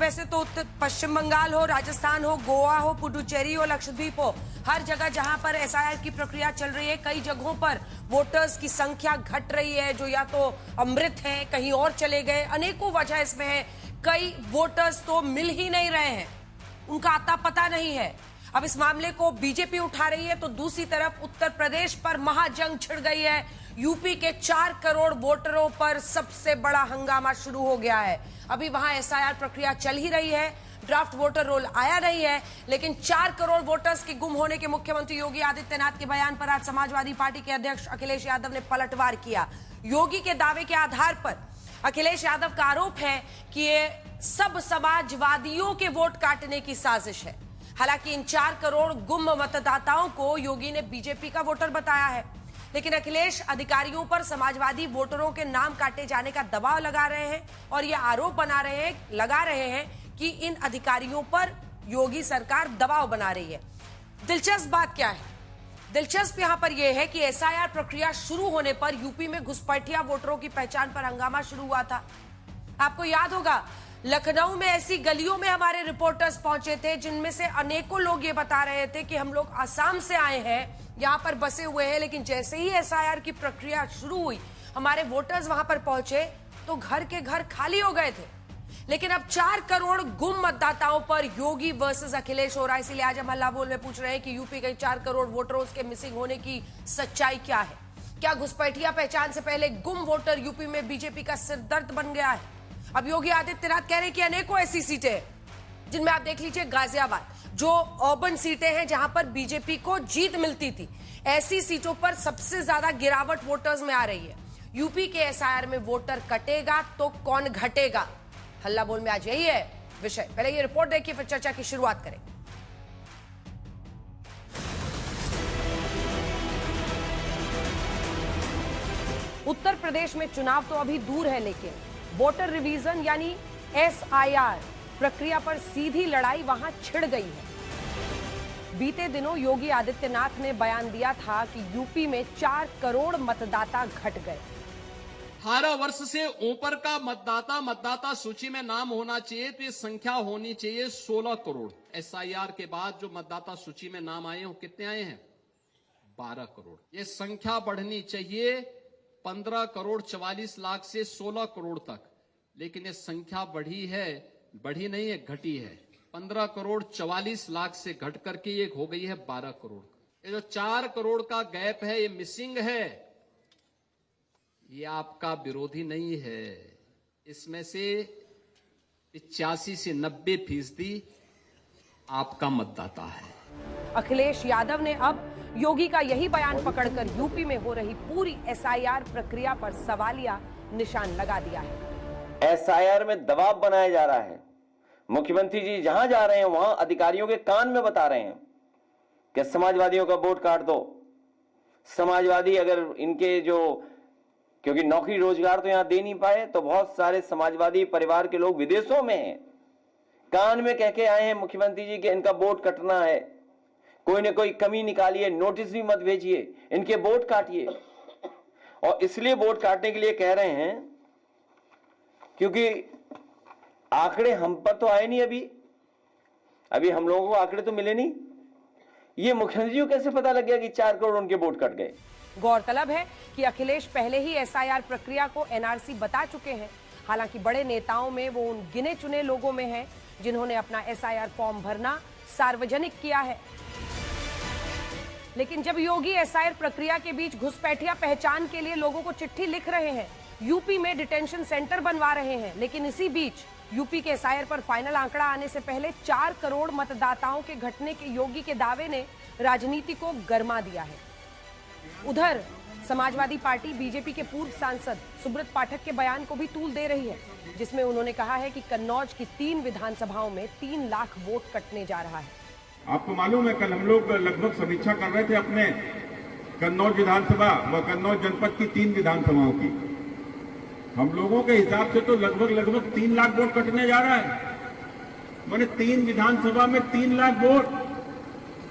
वैसे तो पश्चिम बंगाल हो, राजस्थान हो, गोवा हो, पुडुचेरी हो, लक्षद्वीप हो, हर जगह जहां पर एसआईआर की प्रक्रिया चल रही है, कई जगहों पर वोटर्स की संख्या घट रही है, जो या तो अमृत है, कहीं और चले गए, अनेकों वजह इसमें है। कई वोटर्स तो मिल ही नहीं रहे हैं, उनका आता पता नहीं है। अब इस मामले को बीजेपी उठा रही है तो दूसरी तरफ उत्तर प्रदेश पर महाजंग छिड़ गई है। यूपी के 4 करोड़ वोटरों पर सबसे बड़ा हंगामा शुरू हो गया है। अभी वहां एसआईआर प्रक्रिया चल ही रही है, ड्राफ्ट वोटर रोल आया नहीं है, लेकिन 4 करोड़ वोटर्स के गुम होने के मुख्यमंत्री योगी आदित्यनाथ के बयान पर आज समाजवादी पार्टी के अध्यक्ष अखिलेश यादव ने पलटवार किया। योगी के दावे के आधार पर अखिलेश यादव का आरोप है कि ये सब समाजवादियों के वोट काटने की साजिश है। हालांकि इन 4 करोड़ गुम मतदाताओं को योगी ने बीजेपी का वोटर बताया है, लेकिन अखिलेश अधिकारियों पर समाजवादी वोटरों के नाम काटे जाने का दबाव लगा रहे हैं और ये आरोप लगा रहे हैं कि इन अधिकारियों पर योगी सरकार दबाव बना रही है। दिलचस्प बात क्या है? दिलचस्प यहां पर यह है कि एसआईआर प्रक्रिया शुरू होने पर यूपी में घुसपैठिया वोटरों की पहचान पर हंगामा शुरू हुआ था। आपको याद होगा, लखनऊ में ऐसी गलियों में हमारे रिपोर्टर्स पहुंचे थे जिनमें से अनेकों लोग ये बता रहे थे कि हम लोग आसाम से आए हैं, यहां पर बसे हुए हैं, लेकिन जैसे ही एसआईआर की प्रक्रिया शुरू हुई, हमारे वोटर्स वहां पर पहुंचे तो घर के घर खाली हो गए थे। लेकिन अब 4 करोड़ गुम मतदाताओं पर योगी वर्सेस अखिलेश हो रहा है। इसीलिए आज हम हल्ला बोल में पूछ रहे हैं कि यूपी के 4 करोड़ वोटरों के मिसिंग होने की सच्चाई क्या है? क्या घुसपैठिया पहचान से पहले गुम वोटर यूपी में बीजेपी का सिरदर्द बन गया है? अब योगी आदित्यनाथ कह रहे हैं कि अनेकों ऐसी सीटें हैं जिनमें आप देख लीजिए गाजियाबाद, जो अर्बन सीटें हैं जहां पर बीजेपी को जीत मिलती थी, ऐसी सीटों पर सबसे ज्यादा गिरावट वोटर्स में आ रही है। यूपी के एसआईआर में वोटर कटेगा तो कौन घटेगा? हल्ला बोल में आज यही है विषय। पहले ये रिपोर्ट देखिए, फिर चर्चा की शुरुआत करें। उत्तर प्रदेश में चुनाव तो अभी दूर है, लेकिन वोटर रिवीजन यानी एसआईआर प्रक्रिया पर सीधी लड़ाई वहां छिड़ गई है। बीते दिनों योगी आदित्यनाथ ने बयान दिया था कि यूपी में 4 करोड़ मतदाता घट गए। 18 वर्ष से ऊपर का मतदाता सूची में नाम होना चाहिए, तो ये संख्या होनी चाहिए 16 करोड़। एसआईआर के बाद जो मतदाता सूची में नाम आए हैं वो कितने आए हैं? 12 करोड़। ये संख्या बढ़नी चाहिए 15 करोड़ 44 लाख से 16 करोड़ तक, लेकिन ये संख्या बढ़ी नहीं है, घटी है। 15 करोड़ 44 लाख से घट करके ये हो गई है 12 करोड़। ये जो 4 करोड़ का गैप है, ये मिसिंग है, ये आपका विरोधी नहीं है। इसमें से 85 से 90% आपका मतदाता है। अखिलेश यादव ने अब योगी का यही बयान पकड़कर यूपी में हो रही पूरी एसआईआर प्रक्रिया पर सवालिया निशान लगा दिया है। एसआईआर में दबाव बनाया जा रहा है। मुख्यमंत्री जी जहां जा रहे हैं वहां अधिकारियों के कान में बता रहे हैं कि समाजवादियों का वोट काट दो। समाजवादी अगर इनके क्योंकि नौकरी रोजगार तो यहां दे नहीं पाए, तो बहुत सारे समाजवादी परिवार के लोग विदेशों में हैं, कान में कह के आए हैं मुख्यमंत्री जी कि इनका वोट कटना है, कोई ना कोई कमी निकालिए, नोटिस भी मत भेजिए, इनके वोट काटिए। और इसलिए वोट काटने के लिए कह रहे हैं क्योंकि आंकड़े हम पर तो आए नहीं, अभी हम लोगों को आंकड़े तो मिले नहीं। ये मुख्यमंत्री को कैसे पता लग गया कि 4 करोड़ उनके वोट कट गए? गौरतलब है कि अखिलेश पहले ही एसआईआर प्रक्रिया को एनआरसी बता चुके हैं। हालांकि बड़े नेताओं में वो उन गिने चुने लोगों में हैं जिन्होंने अपना एसआईआर फॉर्म भरना सार्वजनिक किया है। लेकिन जब योगी एसआईआर प्रक्रिया के बीच घुसपैठिया पहचान के लिए लोगों को चिट्ठी लिख रहे हैं, यूपी में डिटेंशन सेंटर बनवा रहे हैं, लेकिन इसी बीच यूपी के एसआईआर पर फाइनल आंकड़ा आने से पहले 4 करोड़ मतदाताओं के घटने के योगी के दावे ने राजनीति को गरमा दिया है। उधर समाजवादी पार्टी बीजेपी के पूर्व सांसद सुब्रत पाठक के बयान को भी तूल दे रही है, जिसमें उन्होंने कहा है कि कन्नौज की 3 विधानसभाओं में 3 लाख वोट कटने जा रहा है। आपको मालूम है, कल हम लोग लगभग समीक्षा कर रहे थे अपने कन्नौज विधानसभा व कन्नौज जनपद की 3 विधानसभाओं की। हम लोगों के हिसाब से तो लगभग 3 लाख वोट कटने जा रहा है। मैंने 3 विधानसभा में 3 लाख वोट।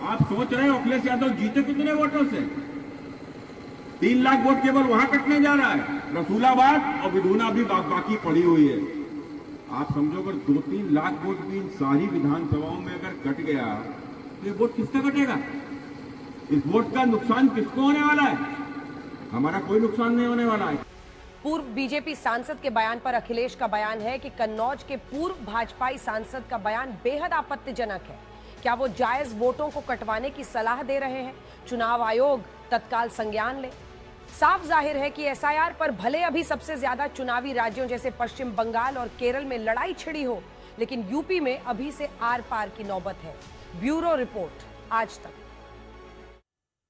आप सोच रहे हो अखिलेश यादव जीते कितने वोटों से? 3 लाख वोट केवल वहां कटने जा रहा है। रसूलाबाद और विधुना भी बाकी पड़ी हुई है। आप समझो अगर 2-3 लाख वोट भी इन सारी विधानसभाओं में अगर कट गया तो ये वोट किसका कटेगा? इस वोट का नुकसान किसको होने वाला है? हमारा कोई नुकसान नहीं होने वाला है। पूर्व बीजेपी सांसद के बयान पर अखिलेश का बयान है कि कन्नौज के पूर्व भाजपाई सांसद का बयान बेहद आपत्तिजनक है। क्या वो जायज वोटों को कटवाने की सलाह दे रहे हैं? चुनाव आयोग तत्काल संज्ञान ले। साफ जाहिर है कि एसआईआर पर भले अभी सबसे ज्यादा चुनावी राज्यों जैसे पश्चिम बंगाल और केरल में लड़ाई छिड़ी हो, लेकिन यूपी में अभी से आर पार की नौबत है। ब्यूरो रिपोर्ट आज तक।